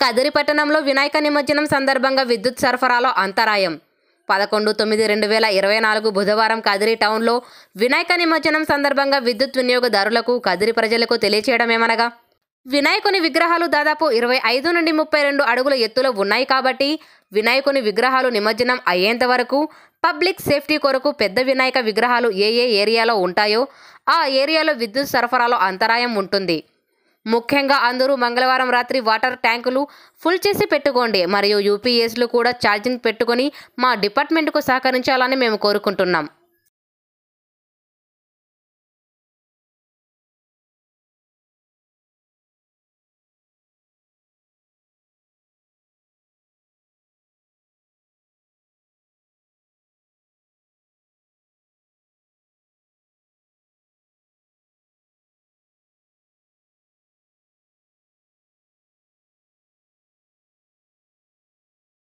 కదిరి పట్టణంలో వినాయక నిమజ్జనం సందర్భంగా విద్యుత్ సరఫరాలో అంతరాయం. 11/9/2024 బుధవారం కదిరి టౌన్లో వినాయక నిమజ్జనం సందర్భంగా విద్యుత్ వినియోగదారులకు కదిరి ప్రజలకు తెలియచేయడమేమనగా, వినాయకుని విగ్రహాలు దాదాపు 25 నుండి 32 అడుగుల ఎత్తులో ఉన్నాయి కాబట్టి వినాయకుని విగ్రహాలు నిమజ్జనం అయ్యేంత వరకు పబ్లిక్ సేఫ్టీ కొరకు పెద్ద వినాయక విగ్రహాలు ఏ ఏరియాలో ఉంటాయో ఆ ఏరియాలో విద్యుత్ సరఫరాలో అంతరాయం ఉంటుంది. ముఖ్యంగా అందరూ మంగళవారం రాత్రి వాటర్ ట్యాంకులు ఫుల్ చేసి పెట్టుకోండి మరియు యూపీఎస్లు కూడా ఛార్జింగ్ పెట్టుకొని మా డిపార్ట్మెంట్కు సహకరించాలని మేము కోరుకుంటున్నాం.